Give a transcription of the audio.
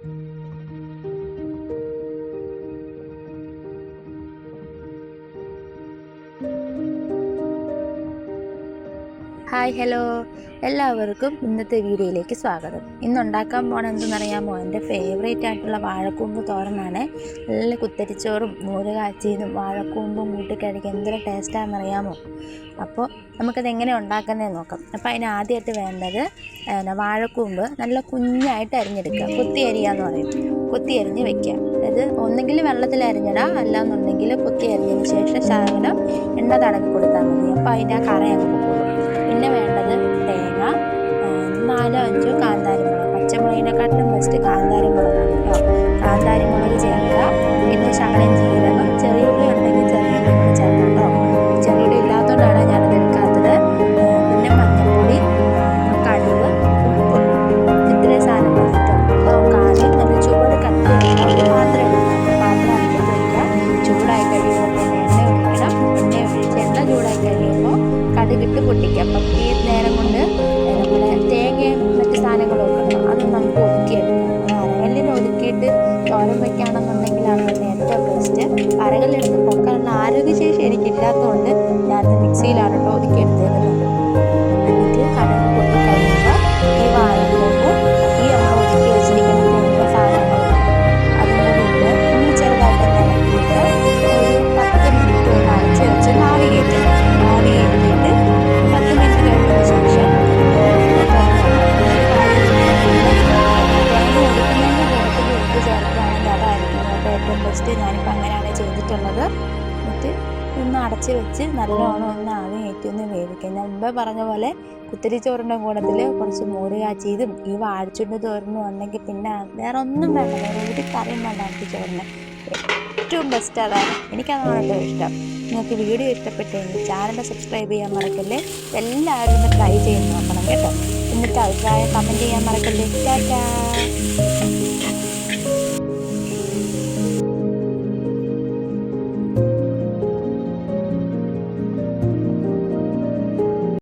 Hi hello, എല്ലാവർക്കും ഇന്നത്തെ വീഡിയോയിലേക്ക് സ്വാഗതം. ഇന്നുണ്ടാക്കാൻ പോകണം എന്തെന്നറിയാമോ? എൻ്റെ ഫേവറേറ്റ് ആയിട്ടുള്ള വാഴക്കൂമ്പ് തോരനാണ്. നല്ല കുത്തരിച്ചോറും മോര് കാച്ചിയതും വാഴക്കൂമ്പും കൂട്ടി കഴിക്കാൻ എന്തൊരു ടേസ്റ്റാണെന്നറിയാമോ? അപ്പോൾ നമുക്കത് എങ്ങനെ ഉണ്ടാക്കുന്നതെന്ന് നോക്കാം. അപ്പോൾ അതിന് ആദ്യമായിട്ട് വേണ്ടത് വാഴക്കൂമ്പ് നല്ല കുഞ്ഞായിട്ട് അരിഞ്ഞെടുക്കുക. കൊത്തി അരിയാന്ന് പറയും. കൊത്തി അരിഞ്ഞ് വെക്കുക. അത് ഒന്നെങ്കിൽ വെള്ളത്തിൽ അരിഞ്ഞിടാം, അല്ലാന്നുണ്ടെങ്കിൽ കൊത്തി അരിഞ്ഞതിന് ശേഷം ശകലം എണ്ണ തടവി കൊടുത്താൽ മതി. അപ്പോൾ അതിൻ്റെ ആ കറ അങ്ങ് പോകും. പിന്നെ വേണ്ടത് തേങ്ങ, 4-5 കാന്താരിമുളക്. പച്ചമുളകിനെക്കാട്ടിലും ബെസ്റ്റ് കാന്താരിമുളകാണ് കേട്ടോ. കാന്താരിമുളക് ചേർക്കുക. പിന്നെ ശകലം ജീരകം, ചെറിയുള്ളി ഉണ്ടെങ്കിൽ ചെറിയുള്ളി കൂടെ ചേർക്കാം കേട്ടോ. ചെറിയുള്ളി ഇല്ലാത്തതുകൊണ്ടാണ് ഞാനത് എടുക്കാത്തത്. പിന്നെ മഞ്ഞൾപ്പൊടി, കടുക്, ഉപ്പ്, ഇത്രയും സാധനം മതി കേട്ടോ. നമുക്ക് ആദ്യം നല്ല ചൂട് കട്ടിയുള്ള ഒരു പാത്രം എടുക്കാം. പാത്രം അടുപ്പത്ത് വയ്ക്കുക. ചൂടായി കഴിയുമ്പോൾ തന്നെ എണ്ണ ഒഴിക്കണം. എണ്ണ ചൂടായി കഴിയുമ്പോൾ കടുകിട്ട് പൊട്ടിക്കുക. അപ്പം ഈ നേരം കൊണ്ട് നമ്മുടെ തേങ്ങയും മറ്റ് സാധനങ്ങളും ഒക്കെ അത് നമുക്ക് ഒതുക്കിയെടുക്കാം. അരകല്ലിൽ ഒതുക്കിയിട്ട് തോരൻ വയ്ക്കുകയാണെന്നുണ്ടെങ്കിലാണ് അതിന് ഏറ്റവും ബെസ്റ്റ്. അരകല്ലെടുത്ത് പൊക്കാനുള്ള ആരോഗ്യശേഷി എനിക്കില്ലാത്തതുകൊണ്ട് ഞാനത് മിക്സിയിലാണ് കേട്ടോ ഒതുക്കിയെടുത്തേക്കുന്നത്. എന്നിട്ട് കടുക് പൊട്ടിക്കഴിയുമ്പോൾ ഈ വാഴക്കൂമ്പും ഈ നമ്മൾ ഒതുക്കി വെച്ചിരിക്കുന്ന തേങ്ങ സാധനങ്ങളും അതും കൂടി ഇട്ട് ഒന്ന് ചെറുതായിട്ട് ഇളക്കിയിട്ട് ഒരു 10 മിനിറ്റ് ഒന്ന് അടച്ച് വെച്ച് ആവി കയറ്റുക. ആവി കയറ്റിയിട്ട് 10 മിനിറ്റ് കഴിഞ്ഞതിന് ശേഷം തേങ്ങ ഒതുക്കുന്നതിൻ്റെ കൂട്ടത്തിൽ ഉപ്പ് ചേർക്കുകയാണെങ്കിൽ അതായിരിക്കും ഏറ്റവും ബെസ്റ്റ്. ഞാനിപ്പോൾ അങ്ങനെയാണ് ചെയ്തിട്ടുള്ളത്. എന്നിട്ട് ഒന്ന് അടച്ച് വെച്ച് നല്ലോണം ഒന്ന് ആവി കയറ്റി ഒന്ന് വേവിക്കുക. ഞാൻ മുമ്പേ പറഞ്ഞ പോലെ കുത്തരിച്ചോറിൻ്റെ കൂട്ടത്തിൽ കുറച്ച് മോര് കാച്ചിയതും ഈ വാഴച്ചുണ്ട് തോരനും ഉണ്ടെങ്കിൽ പിന്നെ വേറെ ഒന്നും വേണ്ട, വേറെ ഒരു കറിയും വേണ്ട. എനിക്ക് ചോറിന് ഏറ്റവും ബെസ്റ്റ് അതാണ്. എനിക്കതാണ് ഏറ്റവും ഇഷ്ടം. നിങ്ങൾക്ക് വീഡിയോ ഇഷ്ടപ്പെട്ടെങ്കിൽ ചാനൽ സബ്സ്ക്രൈബ് ചെയ്യാൻ മറക്കല്ലേ. എല്ലാവരും ഒന്ന് ട്രൈ ചെയ്ത് നോക്കണം കേട്ടോ. എന്നിട്ട് അഭിപ്രായം കമൻറ്റ് ചെയ്യാൻ മറക്കല്ലേ. ടാറ്റാ.